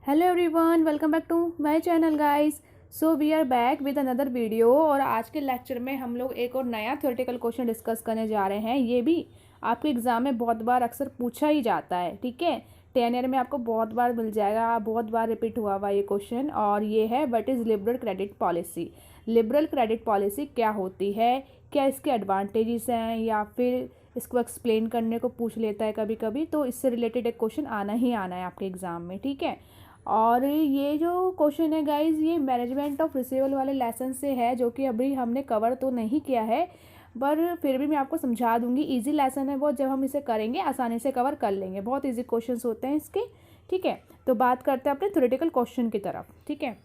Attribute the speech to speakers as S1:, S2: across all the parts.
S1: Hello everyone, welcome back to my channel guys. So we are back with another video. और आज के lecture में हम लोग एक और नया थ्योरेटिकल क्वेश्चन डिस्कस करने जा रहे हैं। ये भी आपके एग्जाम में बहुत बार अक्सर पूछा ही जाता है, ठीक है। 10 ईयर में आपको बहुत बार मिल जाएगा, बहुत बार रिपीट हुआ हुआ ये क्वेश्चन। और ये है, what is liberal credit policy. Liberal credit policy क्या होती है, क्या इसके एडवांटेजेस हैं, या फिर इसको एक्सप्लेन करने को पूछ लेता है कभी कभी। तो इससे रिलेटेड एक क्वेश्चन आना ही आना है आपके एग्ज़ाम में, ठीक है। और ये जो क्वेश्चन है गाइज, ये मैनेजमेंट ऑफ रिसीवेबल वाले लेसन से है, जो कि अभी हमने कवर तो नहीं किया है, पर फिर भी मैं आपको समझा दूंगी। इजी लेसन है वो, जब हम इसे करेंगे आसानी से कवर कर लेंगे। बहुत इजी क्वेश्चंस होते हैं इसके, ठीक है। तो बात करते हैं अपने थ्योरेटिकल क्वेश्चन की तरफ, ठीक है।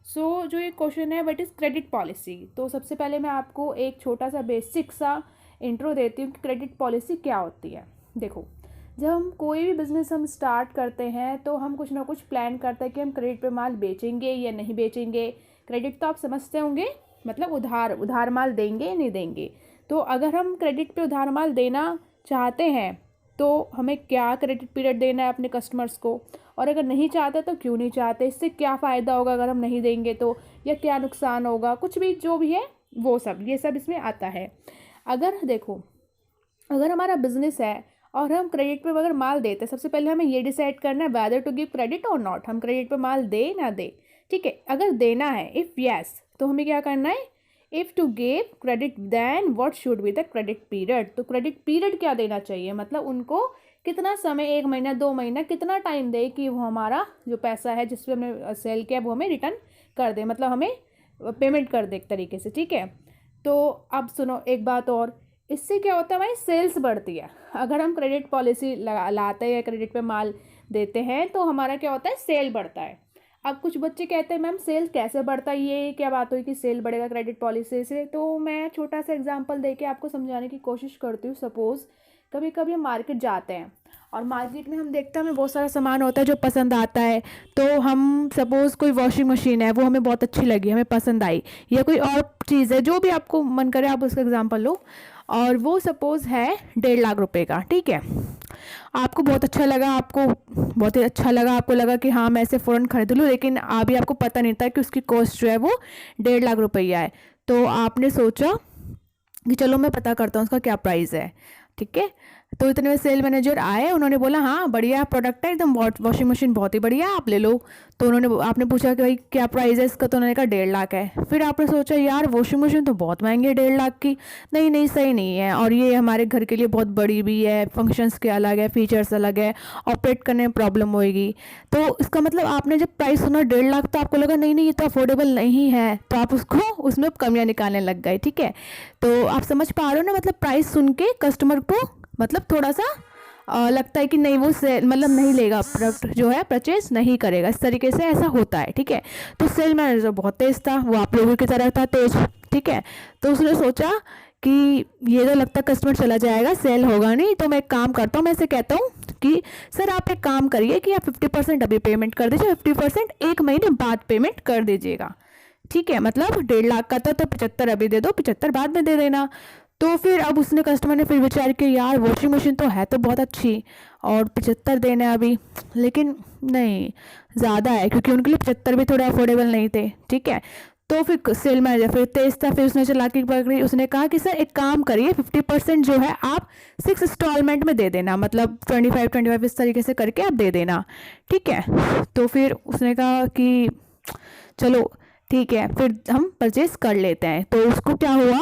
S1: सो जो ये क्वेश्चन है, व्हाट इज़ क्रेडिट पॉलिसी। तो सबसे पहले मैं आपको एक छोटा सा बेसिक सा इंट्रो देती हूँ कि क्रेडिट पॉलिसी क्या होती है। देखो, जब हम कोई भी बिज़नेस हम स्टार्ट करते हैं तो हम कुछ ना कुछ प्लान करते हैं कि हम क्रेडिट पे माल बेचेंगे या नहीं बेचेंगे। क्रेडिट तो आप समझते होंगे, मतलब उधार माल देंगे या नहीं देंगे। तो अगर हम क्रेडिट पे उधार माल देना चाहते हैं तो हमें क्या क्रेडिट पीरियड देना है अपने कस्टमर्स को, और अगर नहीं चाहते तो क्यों नहीं चाहते, इससे क्या फ़ायदा होगा अगर हम नहीं देंगे तो, या क्या नुकसान होगा, कुछ भी जो भी है वो सब, ये सब इसमें आता है। अगर देखो, अगर हमारा बिजनेस है और हम क्रेडिट पे अगर माल देते हैं, सबसे पहले हमें ये डिसाइड करना है वेदर टू गिव क्रेडिट और नॉट। हम क्रेडिट पे माल दे ना दे, ठीक है। अगर देना है, इफ़ यस, तो हमें क्या करना है, if to give credit then what should be the credit period. तो क्रेडिट पीरियड क्या देना चाहिए, मतलब उनको कितना समय, 1 महीना 2 महीना, कितना टाइम दे कि वो हमारा जो पैसा है जिस पर हमने सेल किया वो हमें रिटर्न कर दे, मतलब हमें पेमेंट कर दे एक तरीके से, ठीक है। तो अब सुनो एक बात और, इससे क्या होता है, हमारी सेल्स बढ़ती है। अगर हम क्रेडिट पॉलिसी लाते हैं या क्रेडिट पे माल देते हैं तो हमारा क्या होता है, सेल बढ़ता है। अब कुछ बच्चे कहते हैं मैम सेल कैसे बढ़ता है, ये क्या बात हुई कि सेल बढ़ेगा क्रेडिट पॉलिसी से। तो मैं छोटा सा एग्जांपल देके आपको समझाने की कोशिश करती हूँ। सपोज़ कभी कभी हम मार्केट जाते हैं और मार्केट में हम देखते हैं हमें बहुत सारा सामान होता है जो पसंद आता है। तो हम सपोज़ कोई वॉशिंग मशीन है, वो हमें बहुत अच्छी लगी, हमें पसंद आई, या कोई और चीज़ है, जो भी आपको मन करे आप उसका एग्जांपल लो, और वो सपोज़ है 1.5 लाख रुपए का, ठीक है। आपको बहुत अच्छा लगा, आपको बहुत ही अच्छा लगा, आपको लगा कि हाँ मैं ऐसे फ़ौरन खरीद लूँ, लेकिन अभी आपको पता नहीं था कि उसकी कॉस्ट जो है वो 1.5 लाख रुपया है। तो आपने सोचा कि चलो मैं पता करता हूँ उसका क्या प्राइस है, ठीक है। तो इतने में सेल मैनेजर आए, उन्होंने बोला हाँ बढ़िया प्रोडक्ट है एकदम, वॉशिंग मशीन बहुत ही बढ़िया, आप ले लो। तो आपने पूछा कि भाई क्या प्राइस है इसका, तो उन्होंने कहा 1.5 लाख है। फिर आपने सोचा यार वॉशिंग मशीन तो बहुत महंगी है, 1.5 लाख की, नहीं नहीं सही नहीं है, और ये हमारे घर के लिए बहुत बड़ी भी है, फंक्शंस के अलग है, फीचर्स अलग है, ऑपरेट करने में प्रॉब्लम होएगी। तो इसका मतलब आपने जब प्राइस सुना 1.5 लाख तो आपको लगा नहीं नहीं ये तो अफोर्डेबल नहीं है, तो आप उसको उसमें कमियाँ निकालने लग गए, ठीक है। तो आप समझ पा रहे हो ना, मतलब प्राइस सुन के कस्टमर को मतलब थोड़ा सा लगता है कि नहीं वो सेल मतलब नहीं लेगा, प्रोडक्ट जो है परचेज नहीं करेगा, इस तरीके से ऐसा होता है, ठीक है। तो सेल मैनेजर बहुत तेज़ था, वो आप लोगों की तरह था तेज, ठीक है। तो उसने सोचा कि ये तो लगता है कस्टमर चला जाएगा, सेल होगा नहीं, तो मैं एक काम करता हूँ, मैं इसे कहता हूँ कि सर आप एक काम करिए कि आप 50% अभी पेमेंट कर दीजिए, 50% 1 महीने बाद पेमेंट कर दीजिएगा, ठीक है। मतलब 1.5 लाख का था तो 75 अभी दे दो, 75 बाद में दे देना। तो फिर अब उसने कस्टमर ने फिर विचार किया यार वॉशिंग मशीन तो है तो बहुत अच्छी, और 75 देने अभी, लेकिन नहीं ज़्यादा है, क्योंकि उनके लिए 75 भी थोड़े अफोर्डेबल नहीं थे, ठीक है। तो फिर सेल मैनेजर फिर तेज था, फिर उसने चालाकी पकड़ी, उसने कहा कि सर एक काम करिए 50% जो है आप 6 इंस्टॉलमेंट में दे देना, मतलब 25 इस तरीके से करके आप दे देना, ठीक है। तो फिर उसने कहा कि चलो ठीक है, फिर हम परचेज कर लेते हैं। तो उसको क्या हुआ,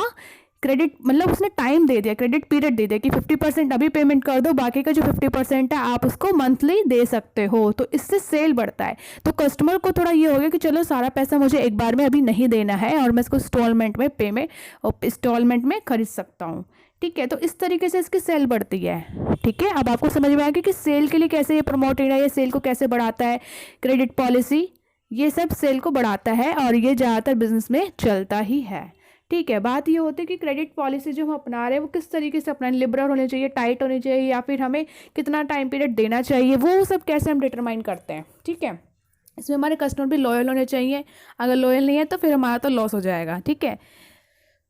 S1: क्रेडिट मतलब उसने टाइम दे दिया, क्रेडिट पीरियड दे दिया कि 50% अभी पेमेंट कर दो, बाकी का जो 50% है आप उसको मंथली दे सकते हो। तो इससे सेल बढ़ता है। तो कस्टमर को थोड़ा ये हो गया कि चलो सारा पैसा मुझे एक बार में अभी नहीं देना है, और मैं इसको इंस्टॉलमेंट में खरीद सकता हूँ, ठीक है। तो इस तरीके से इसकी सेल बढ़ती है, ठीक है। अब आपको समझ में आ गया कि सेल के लिए कैसे ये प्रमोटेड है, ये सेल को कैसे बढ़ाता है क्रेडिट पॉलिसी, ये सब सेल को बढ़ाता है, और ये ज़्यादातर बिजनेस में चलता ही है, ठीक है। बात ये होती है कि क्रेडिट पॉलिसी जो हम अपना रहे हैं वो किस तरीके से अपना, लिबरल होनी चाहिए, टाइट होनी चाहिए, या फिर हमें कितना टाइम पीरियड देना चाहिए, वो सब कैसे हम डिटरमाइन करते हैं, ठीक है। इसमें हमारे कस्टमर भी लॉयल होने चाहिए, अगर लॉयल नहीं है तो फिर हमारा तो लॉस हो जाएगा, ठीक है।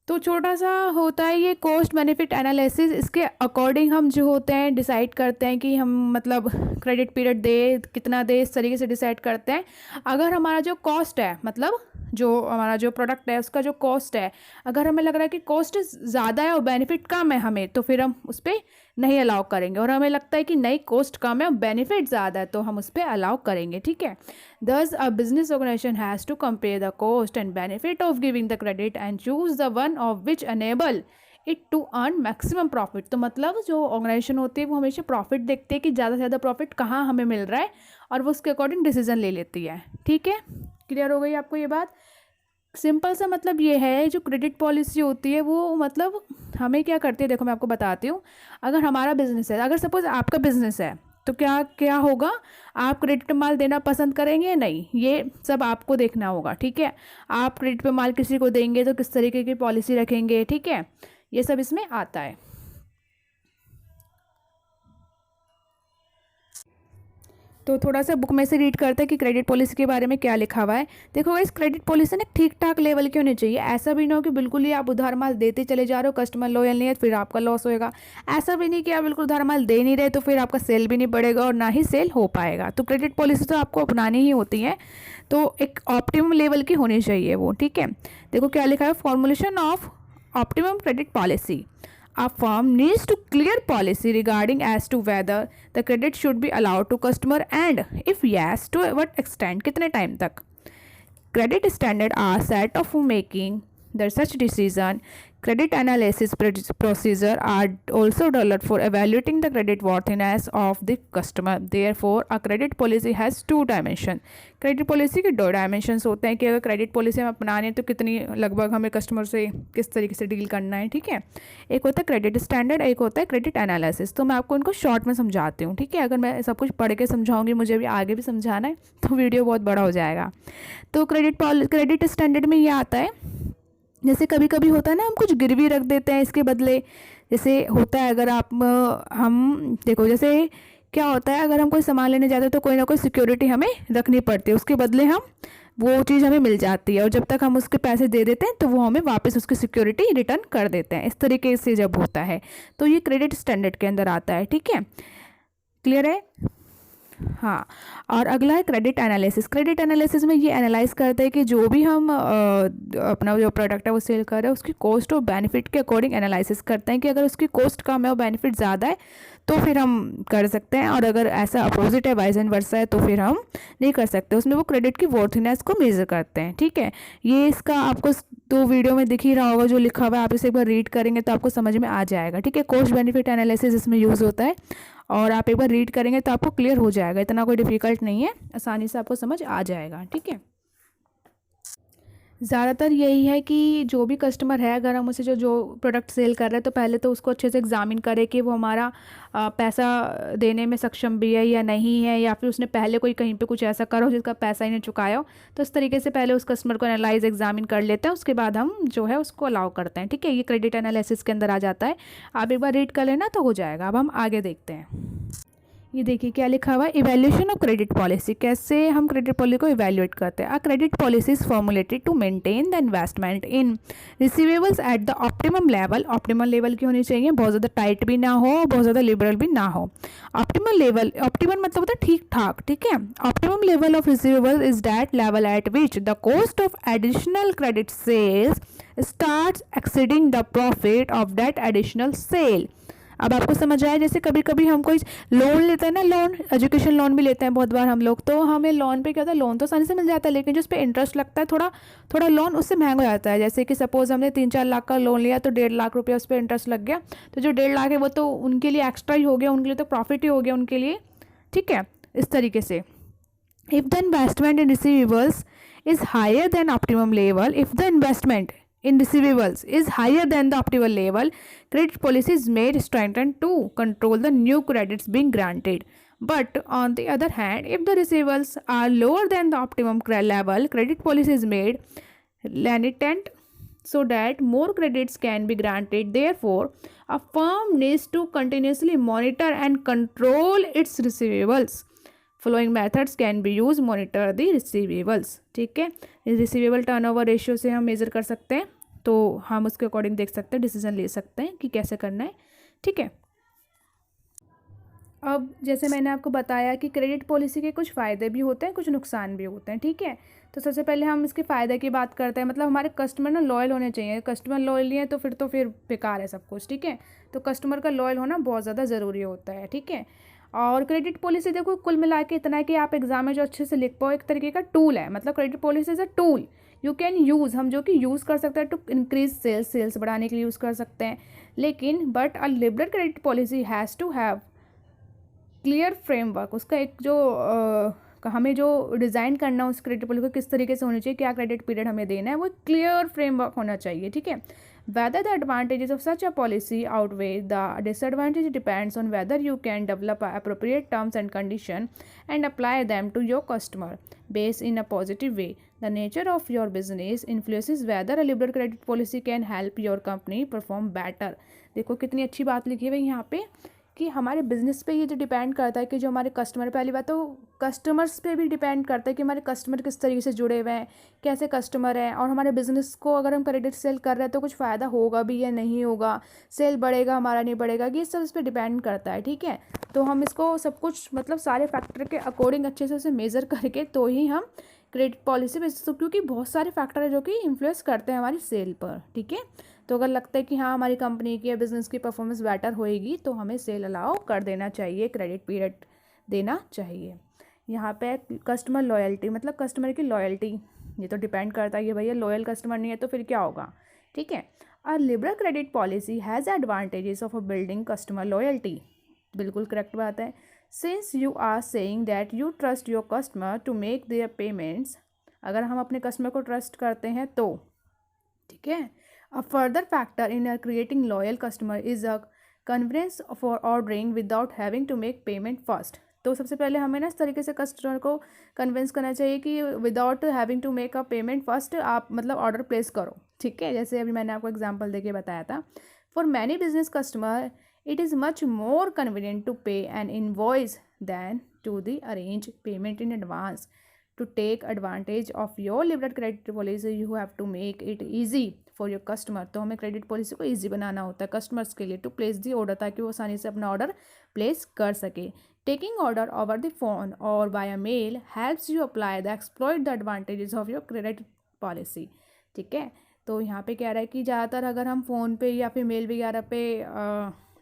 S1: तो छोटा सा होता है ये कॉस्ट बेनिफिट एनालिसिस। इसके अकॉर्डिंग हम जो होते हैं डिसाइड करते हैं कि हम मतलब क्रेडिट पीरियड दे कितना दे, इस तरीके से डिसाइड करते हैं। अगर हमारा जो कॉस्ट है, मतलब जो हमारा जो प्रोडक्ट है उसका जो कॉस्ट है, अगर हमें लग रहा है कि कॉस्ट ज़्यादा है और बेनिफिट कम है हमें, तो फिर हम उस पर नहीं अलाउ करेंगे। और हमें लगता है कि नहीं, कॉस्ट कम है और बेनिफिट ज़्यादा है, तो हम उस पर अलाउ करेंगे। ठीक है। Thus, a business organization has to compare the cost and benefit of giving the credit and choose the one of which enable it to earn maximum profit। तो मतलब जो ऑर्गेनाइजेशन होती है वो हमेशा प्रॉफिट देखती है कि ज़्यादा से ज़्यादा प्रॉफिट कहाँ हमें मिल रहा है, और वो उसके अकॉर्डिंग डिसीजन ले लेती है। ठीक है, क्लियर हो गई आपको ये बात? सिंपल सा मतलब ये है, जो क्रेडिट पॉलिसी होती है वो मतलब हमें क्या करती है, देखो मैं आपको बताती हूँ। अगर हमारा बिजनेस है, अगर सपोज आपका बिजनेस है, तो क्या क्या होगा, आप क्रेडिट पे माल देना पसंद करेंगे? नहीं, ये सब आपको देखना होगा। ठीक है, आप क्रेडिट पे माल किसी को देंगे तो किस तरीके की पॉलिसी रखेंगे? ठीक है, ये सब इसमें आता है। तो थोड़ा सा बुक में से रीड करते हैं कि क्रेडिट पॉलिसी के बारे में क्या लिखा हुआ है। देखो इस क्रेडिट पॉलिसी ना ठीक ठाक लेवल की होनी चाहिए। ऐसा भी ना हो कि बिल्कुल ही आप उधार माल देते चले जा रहे हो, कस्टमर लॉयल नहीं है, फिर आपका लॉस होएगा। ऐसा भी नहीं कि आप बिल्कुल उधार माल दे नहीं रहे, तो फिर आपका सेल भी नहीं बढ़ेगा और ना ही सेल हो पाएगा। तो क्रेडिट पॉलिसी तो आपको अपनानी ही होती है, तो एक ऑप्टिमम लेवल की होनी चाहिए वो। ठीक है, देखो क्या लिखा है, formulation of optimum credit policy. A firm needs to clear policy regarding as to whether the credit should be allowed to customer, and if yes, to what extent, कितने टाइम तक। Credit standard are set of making the such decision. Credit analysis procedure are also developed for evaluating the credit worthiness of the customer. Therefore, a credit policy has two dimensions. Credit policy के दो dimensions होते हैं कि अगर credit policy हम अपनाने तो कितनी लगभग हमें कस्टमर से किस तरीके से डील करना है। ठीक है, एक होता है क्रेडिट स्टैंडर्ड, एक होता है क्रेडिट एनालिसिस। तो मैं आपको इनको शॉर्ट में समझाती हूँ। ठीक है, अगर मैं सब कुछ पढ़ के समझाऊंगी, मुझे अभी आगे भी समझाना है, तो वीडियो बहुत बड़ा हो जाएगा। तो क्रेडिट स्टैंडर्ड में ये आता है, जैसे कभी कभी होता है ना, हम कुछ गिरवी रख देते हैं इसके बदले। जैसे होता है, अगर आप हम देखो, जैसे क्या होता है, अगर हम कोई सामान लेने जाते हैं तो कोई ना कोई सिक्योरिटी हमें रखनी पड़ती है, उसके बदले हम वो चीज़ हमें मिल जाती है, और जब तक हम उसके पैसे दे देते हैं तो वो हमें वापस उसकी सिक्योरिटी रिटर्न कर देते हैं। इस तरीके से जब होता है तो ये क्रेडिट स्टैंडर्ड के अंदर आता है। ठीक है, क्लियर है? हाँ, और अगला है क्रेडिट एनालिसिस। क्रेडिट एनालिसिस में ये एनालाइज करते हैं कि जो भी हम अपना जो प्रोडक्ट है वो सेल कर रहे हैं, उसकी कॉस्ट और बेनिफिट के अकॉर्डिंग एनालिसिस करते हैं कि अगर उसकी कॉस्ट कम है और बेनिफिट ज़्यादा है तो फिर हम कर सकते हैं, और अगर ऐसा अपोजिट है, वाइज एंड वर्सा है, तो फिर हम नहीं कर सकते। उसमें वो क्रेडिट की वर्थीनेस को मेजर करते हैं। ठीक है, ये इसका आपको तो वीडियो में दिख ही रहा होगा जो लिखा हुआ है, आप इसे एक बार रीड करेंगे तो आपको समझ में आ जाएगा। ठीक है, कॉस्ट बेनिफिट एनालिसिस इसमें यूज़ होता है, और आप एक बार रीड करेंगे तो आपको क्लियर हो जाएगा। इतना कोई डिफ़िकल्ट नहीं है, आसानी से आपको समझ आ जाएगा। ठीक है, ज़्यादातर यही है कि जो भी कस्टमर है, अगर हम उसे जो प्रोडक्ट सेल कर रहे हैं, तो पहले तो उसको अच्छे से एग्जामिन करें कि वो हमारा पैसा देने में सक्षम भी है या नहीं है, या फिर उसने पहले कोई कहीं पे कुछ ऐसा करा हो जिसका पैसा ही नहीं चुकाया हो। तो इस तरीके से पहले उस कस्टमर को एनालाइज एग्जामिन कर लेते हैं, उसके बाद हम जो है उसको अलाउ करते हैं। ठीक है, ये क्रेडिट एनालिसिस के अंदर आ जाता है। आप एक बार रीड कर लेना तो हो जाएगा। अब हम आगे देखते हैं। ये देखिए क्या लिखा हुआ है, इवैल्यूएशन ऑफ क्रेडिट पॉलिसी। कैसे हम क्रेडिट पॉलिसी को इवैल्यूएट करते हैं। A credit policy is formulated to maintain the investment in receivables at the optimum level. Optimal level की होनी चाहिए, बहुत ज़्यादा टाइट भी ना हो, बहुत ज़्यादा लिबरल भी ना हो। ऑप्टिमल लेवल, ऑप्टिमल मतलब होता है ठीक ठाक। ठीक है, optimum level of receivable is that level at which the cost of additional credit sales starts exceeding the profit of that additional sale. अब आपको समझ आया, जैसे कभी कभी हम कोई लोन लेते हैं ना, लोन एजुकेशन लोन भी लेते हैं बहुत बार हम लोग, तो हमें लोन पे क्या होता है, लोन तो आसानी से मिल जाता है, लेकिन जो उस पर इंटरेस्ट लगता है थोड़ा थोड़ा, लोन उससे महंगा हो जाता है। जैसे कि सपोज हमने 3-4 लाख का लोन लिया तो 1.5 लाख रुपया उस पर इंटरेस्ट लग गया, तो जो 1.5 लाख है वो तो उनके लिए एक्स्ट्रा ही हो गया, उनके लिए तो प्रॉफिट ही हो गया उनके लिए। ठीक है, इस तरीके से if the investment in receivables is higher than optimum level, if the investment in receivables is higher than the optimal level, credit policy is made strengthened to control the new credits being granted. But on the other hand, if the receivables are lower than the optimum level, credit policy is made lenient so that more credits can be granted. Therefore, a firm needs to continuously monitor and control its receivables. Following methods can be use monitor the receivables. ठीक है, receivable turnover ratio से हम measure कर सकते हैं। तो हम उसके अकॉर्डिंग देख सकते हैं, डिसीजन ले सकते हैं कि कैसे करना है। ठीक है। अब जैसे मैंने आपको बताया कि क्रेडिट पॉलिसी के कुछ फ़ायदे भी होते हैं, कुछ नुकसान भी होते हैं। ठीक है। तो सबसे पहले हम इसके फ़ायदे की बात करते हैं। मतलब हमारे कस्टमर ना लॉयल होने चाहिए। कस्टमर लॉयल नहीं है तो फिर बेकार है सब कुछ। ठीक है। तो कस्टमर का लॉयल होना बहुत ज़्यादा ज़रूरी होता है। ठीक है। और क्रेडिट पॉलिसी देखो कुल मिला के इतना है कि आप एग्जाम में जो अच्छे से लिख पाओ, एक तरीके का टूल है। मतलब credit policy is a tool you can use, हम जो कि यूज़ कर सकते हैं टू इंक्रीज सेल्स बढ़ाने के लिए यूज़ कर सकते हैं। लेकिन but a liberal credit policy has to have clear framework, उसका एक जो हमें जो डिज़ाइन करना है उस क्रेडिट पॉलिसी को किस तरीके से होनी चाहिए, क्या क्रेडिट पीरियड हमें देना है, वो क्लियर फ्रेमवर्क होना चाहिए। ठीक है। Whether the advantages of such a policy outweigh the disadvantage depends on whether you can develop appropriate terms and condition and apply them to your customer base in a positive way. The nature of your business influences whether a liberal credit policy can help your company perform better. देखो कितनी अच्छी बात लिखी है यहाँ पे कि हमारे बिज़नेस पे ये जो डिपेंड करता है कि जो हमारे कस्टमर, पहली बात तो कस्टमर्स पे भी डिपेंड करता है कि हमारे कस्टमर किस तरीके से जुड़े हुए हैं, कैसे कस्टमर हैं, और हमारे बिज़नेस को अगर हम क्रेडिट सेल कर रहे हैं तो कुछ फ़ायदा होगा भी या नहीं होगा, सेल बढ़ेगा हमारा नहीं बढ़ेगा, ये सब इस पर डिपेंड करता है। ठीक है। तो हम इसको सब कुछ मतलब सारे फैक्टर के अकॉर्डिंग अच्छे से उसे मेज़र करके तो ही हम क्रेडिट पॉलिसी बेच सकते, क्योंकि बहुत सारे फैक्टर है जो कि इन्फ्लुएंस करते हैं हमारी सेल पर। ठीक है। तो अगर लगता है कि हाँ हमारी कंपनी की या बिज़नेस की परफॉर्मेंस बेटर होएगी तो हमें सेल अलाउ कर देना चाहिए, क्रेडिट पीरियड देना चाहिए। यहाँ पे कस्टमर लॉयल्टी, मतलब कस्टमर की लॉयल्टी, ये तो डिपेंड करता है कि भैया लॉयल कस्टमर नहीं है तो फिर क्या होगा। ठीक है। A liberal credit policy has advantages of building customer loyalty. बिल्कुल करेक्ट बात है। Since you are saying that you trust your customer to make their payments, अगर हम अपने कस्टमर को ट्रस्ट करते हैं तो, ठीक है। A further factor in creating loyal customer is a convenience for ordering without having to make payment first। तो सबसे पहले हमें ना इस तरीके से कस्टमर को कन्विंस करना चाहिए कि without having to make a payment first आप मतलब ऑर्डर प्लेस करो। ठीक है। जैसे अभी मैंने आपको एग्जांपल देके बताया था। For many business customer it is much more convenient to pay an invoice than to the arrange payment in advance. To take advantage of your liberal credit policy you have to make it easy for your customer। तो हमें credit policy को easy बनाना होता है customers के लिए, to place the order, ताकि वो आसानी से अपना ऑर्डर प्लेस कर सके। Taking order over the phone और by mail helps you apply the exploit the advantages of your credit policy. ठीक है। तो यहाँ पे कह रहा है कि ज़्यादातर अगर हम फ़ोन पे या फिर मेल वगैरह पे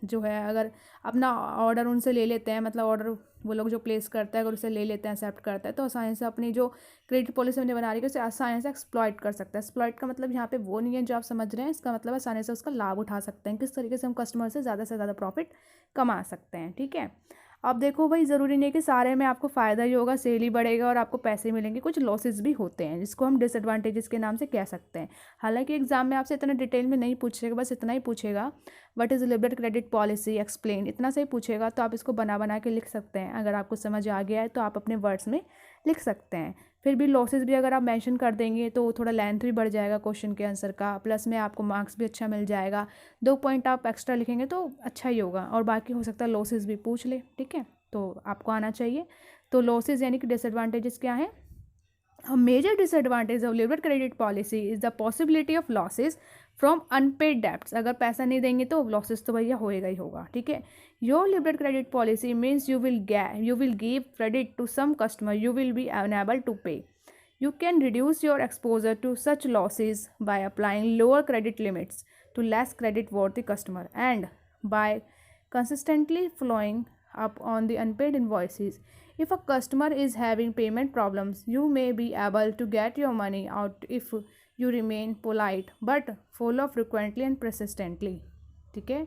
S1: जो है अगर अपना ऑर्डर उनसे ले लेते हैं, मतलब ऑर्डर वो लोग जो प्लेस करता है अगर उसे ले लेते हैं, एक्सेप्ट करता है, तो आसानी से अपनी जो क्रेडिट पॉलिसी हमने बना रही है उसे आसानी से एक्सप्लॉइट कर सकता है। एक्सप्लॉइट का मतलब यहाँ पे वो नहीं है जो आप समझ रहे हैं, इसका मतलब आसानी से उसका लाभ उठा सकते हैं, किस तरीके से हम कस्टमर से ज़्यादा प्रॉफिट कमा सकते हैं। ठीक है। अब देखो भाई, ज़रूरी नहीं कि सारे में आपको फ़ायदा ही होगा, सेल ही बढ़ेगा और आपको पैसे मिलेंगे, कुछ लॉसेस भी होते हैं जिसको हम डिसएडवांटेजेस के नाम से कह सकते हैं। हालांकि एग्जाम में आपसे इतना डिटेल में नहीं पूछेगा, बस इतना ही पूछेगा what is liberal credit policy explain, इतना से ही पूछेगा। तो आप इसको बना के लिख सकते हैं। अगर आपको समझ आ गया है तो आप अपने वर्ड्स में लिख सकते हैं। फिर भी लॉसेस भी अगर आप मेंशन कर देंगे तो थोड़ा लेंथ भी बढ़ जाएगा क्वेश्चन के आंसर का, प्लस में आपको मार्क्स भी अच्छा मिल जाएगा। 2 पॉइंट आप एक्स्ट्रा लिखेंगे तो अच्छा ही होगा, और बाकी हो सकता है लॉसेस भी पूछ ले। ठीक है। तो आपको आना चाहिए। तो लॉसेस यानी कि डिसएडवांटेजेस क्या है। A major disadvantage of liberal credit policy is the possibility of losses from unpaid debts। अगर पैसा नहीं देंगे तो लॉसेस तो भैया होएगा ही होगा। ठीक है। Your liberal credit policy means you will give credit to some customer you will be unable to pay। You can reduce your exposure to such losses by applying lower credit limits to less credit worthy customer and by consistently following up on the unpaid invoices। If a customer is having payment problems, you may be able to get your money out if you remain polite but follow frequently and persistently। ठीक है।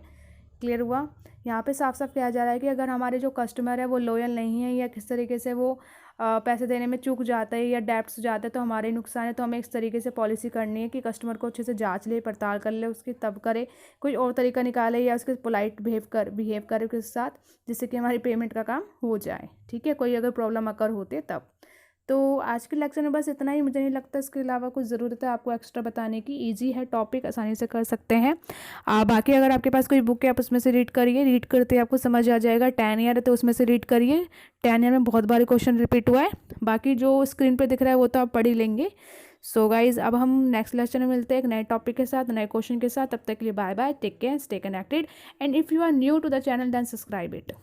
S1: Clear हुआ। यहाँ पे साफ साफ कहा जा रहा है कि अगर हमारे जो कस्टमर है वो लॉयल नहीं है या किस तरीके से वो पैसे देने में चूक जाता है या डेब्ट्स जाता है तो हमारे नुकसान है। तो हमें इस तरीके से पॉलिसी करनी है कि कस्टमर को अच्छे से जांच ले, पड़ताल कर ले उसकी, तब करे, कोई और तरीका निकाले या उसके पोलाइट बिहेव करे उसके साथ, जिससे कि हमारी पेमेंट का काम हो जाए। ठीक है। कोई अगर प्रॉब्लम अकर होती है तब। तो आज के लेक्चर में बस इतना ही, मुझे नहीं लगता इसके अलावा कुछ ज़रूरत है आपको एक्स्ट्रा बताने की। इजी है टॉपिक, आसानी से कर सकते हैं। बाकी अगर आपके पास कोई बुक है आप उसमें से रीड करिए, रीड करते आपको समझ आ जाएगा। 10 ईयर है तो उसमें से रीड करिए, 10 ईयर में बहुत बार क्वेश्चन रिपीट हुआ है। बाकी जो स्क्रीन पे दिख रहा है वो तो आप पढ़ ही लेंगे। सो गाइज अब हम नेक्स्ट लेक्चर में मिलते हैं एक नए टॉपिक के साथ, नए क्वेश्चन के साथ। तब तक के लिए bye bye, take care, stay connected, and if you are new to the channel then subscribe it.